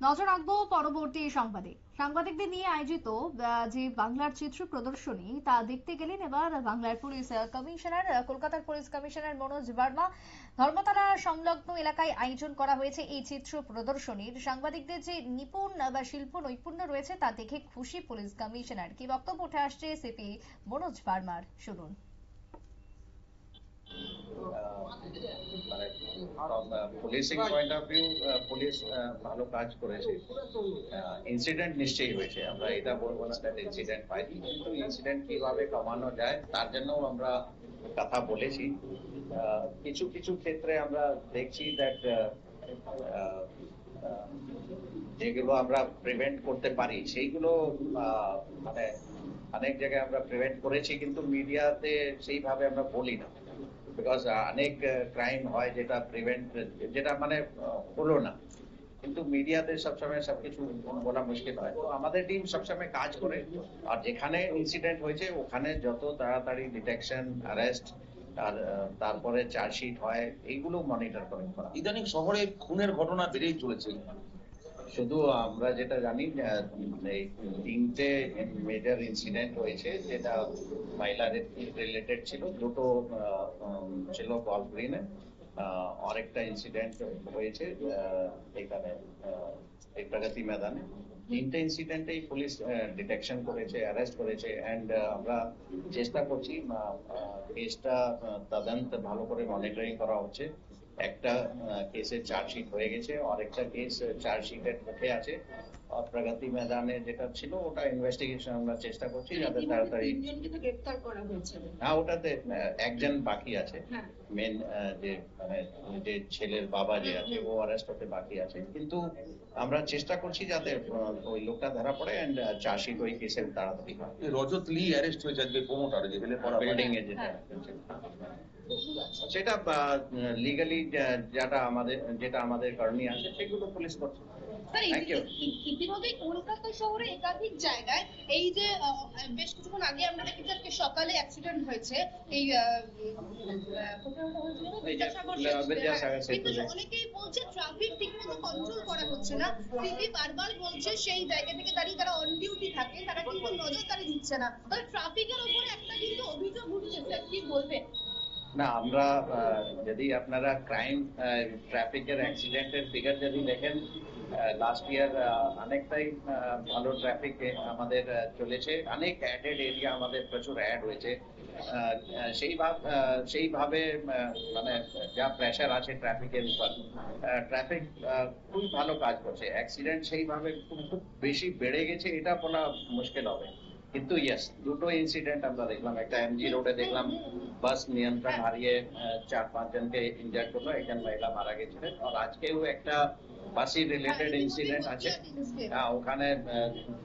নজর রাখবো পরবর্তী সংবাদে। সাংবাদিকদের নিয়ে আয়োজিত যে বাংলার চিত্র প্রদর্শনী তা দেখতে গেলেন এবার বাংলার পুলিশ কমিশনার, কলকাতার পুলিশ কমিশনার মনোজ ভার্মা। ধর্মতলা সংলগ্ন এলাকায় আয়োজন করা হয়েছে এই চিত্র প্রদর্শনীর। সাংবাদিকদের যে নিপুণ বা শিল্প নৈপুণ্য রয়েছে তা দেখে খুশি পুলিশ কমিশনার। কি বক্তব্য উঠে আসছে সিপি মনোজ ভার্মার, শুনুন। মানে policing point of view police ভালো কাজ করেছে। ইনসিডেন্ট নিশ্চয়ই হয়েছে, আমরা এটা বলবো না দ্যাট ইনসিডেন্ট হয়নি, কিন্তু ইনসিডেন্ট কিভাবে কমানো যায় তার জন্য আমরা কথা বলেছি। কিছু কিছু ক্ষেত্রে আমরা দেখছি দ্যাট যেগুলো আমরা প্রিভেন্ট করতে পারি সেইগুলো মানে অনেক জায়গায় আমরা প্রিভেন্ট করেছি, কিন্তু মিডিয়াতে সেইভাবে আমরা বলি না। বিকজ অনেক ক্রাইম হয় যেটা প্রিভেন্ট, যেটা মানে হলো না, কিন্তু মিডিয়াতে সবসময় সবকিছু বলা মুশকিল হয়। তো আমাদের টিম সবসময় কাজ করে, আর যেখানে ইনসিডেন্ট হয়েছে ওখানে যত তাড়াতাড়ি ডিটেকশন, অ্যারেস্ট আর তারপরে চার্জশিট হয় এইগুলো মনিটর করে করা। ইদানিং শহরে খুনের ঘটনা বেড়েই চলেছে। শুধু আমরা যেটা জানি এই 3টে মেজর ইনসিডেন্ট হয়েছে যেটা মহিলা রিলেটেড ছিল, দুটো ছিল গল্ফ গ্রিনে, আরেকটা ইনসিডেন্ট হয়েছে এখানে এই প্রগতি ময়দানে। 3টে ইনসিডেন্টেই পুলিশ ডিটেকশন করেছে, অ্যারেস্ট করেছে, অ্যান্ড আমরা চেষ্টা করছি কেসটা তদন্ত ভালো করে মনিটরিং করা হচ্ছে। একটা কেসের চার্জশিট হয়ে গেছে, আরেকটা কেস চার্জশিটের মুখে আছে। আর প্রগতি ময়দানে যেটা ছিল ওটা ইনভেস্টিগেশন আমরা চেষ্টা করছি যাতে তাড়াতাড়ি। গ্রেফতার করা হয়েছে। হ্যাঁ, ওটাতে একজন বাকি আছে, মেন যে মানে যে ছেলের বাবা যে আছে ও অ্যারেস্ট হতে বাকি আছে, কিন্তু আমরা চেষ্টা করছি যাতে ওই লোকটা ধরা পড়ে এন্ড চার্জশিট ওই কেসে তাড়াতাড়ি হয়। রজত লি অ্যারেস্ট হয়েছে আজকে প্রমোটার জেলে পড়া বিল্ডিং এ সেটা লিগালি যেটা আমাদের করণীয় আছে সেগুলো পুলিশ করছে। ইতিমধ্যে কলকাতা শহরে একাধিক জায়গায় এই যে বেশ কিছুক্ষণ আগে আমরা দেখেছি আজকে সকালে অ্যাক্সিডেন্ট হয়েছে এই অনেকেই বলছে ট্রাফিক ঠিকমতো কন্ট্রোল করা হচ্ছে না। সিপি বারবার বলছে সেই জায়গা থেকে দাঁড়িয়ে যারা অন ডিউটি থাকে তারা কিন্তু নজরদারি দিচ্ছে না। তবে ট্রাফিকের উপরে একটা কিন্তু অভিযোগ উঠছে, কি বলবেন? না, আমরা যদি আপনারা ক্রাইম ট্রাফিকের অ্যাক্সিডেন্টের ফিগার যদি দেখেন, লাস্ট ইয়ার অনেকটাই ভালো ট্রাফিক আমাদের চলেছে। অনেক অ্যাডেড এরিয়া আমাদের প্রচুর অ্যাড হয়েছে। সেইভাবে মানে যা প্রেশার আছে ট্রাফিকের উপর, ট্রাফিক খুবই ভালো কাজ করছে। অ্যাক্সিডেন্ট সেইভাবে খুব বেশি বেড়ে গেছে এটা বলা মুশকিল হবে, কিন্তু ইয়েস দুটো ইনসিডেন্ট আমরা দেখলাম। একটা এমজি রোডে দেখলাম বাস নিয়ন্ত্রণ হারিয়ে 4-5 জনকে ইনজার্ড করলো, একজন মহিলা মারা গেছিলেন। আর আজকেও একটা বাসি রিলেটেড ইনসিডেন্ট আছে, ওখানে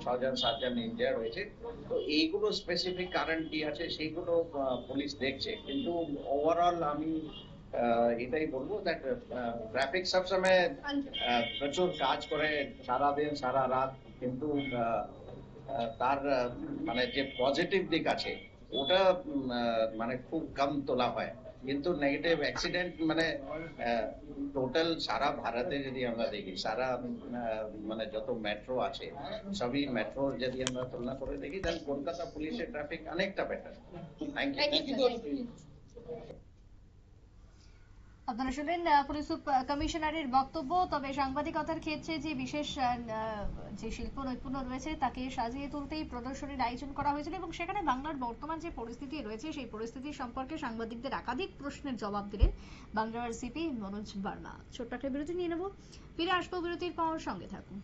6-7 জন ইনজার্ড হয়েছে। তো এইগুলো স্পেসিফিক কারণ কি আছে সেইগুলো পুলিশ দেখছে, কিন্তু ওভারঅল আমি এটাই বলবো দ্যাট ট্রাফিক সবসময় প্রচুর কাজ করে সারাদিন সারা রাত, কিন্তু তার মানে যে পজিটিভ দিক আছে ওটা মানে খুব কম তোলা হয়। কিন্তু নেগেটিভ অ্যাক্সিডেন্ট মানে টোটাল সারা ভারতে যদি আমরা দেখি, সারা মানে যত মেট্রো আছে সবই মেট্রো যদি আমরা তুলনা করে দেখি, তাহলে কলকাতা পুলিশের ট্রাফিক অনেকটা বেটার। Thank you. আপনারা শুনলেন পুলিশ কমিশনারের বক্তব্য। তবে সাংবাদিকতার ক্ষেত্রে যে বিশেষ যে শিল্প নৈপুণ্য রয়েছে তাকে সাজিয়ে তুলতেই প্রদর্শনীর আয়োজন করা হয়েছিল, এবং সেখানে বাংলার বর্তমান যে পরিস্থিতি রয়েছে সেই পরিস্থিতি সম্পর্কে সাংবাদিকদের একাধিক প্রশ্নের জবাব দিলেন বাংলার সিপি মনোজ ভার্মা। ছোট্ট একটা বিরতি নিয়ে নেব, ফিরে আসবো বিরতির পর, সঙ্গে থাকুন।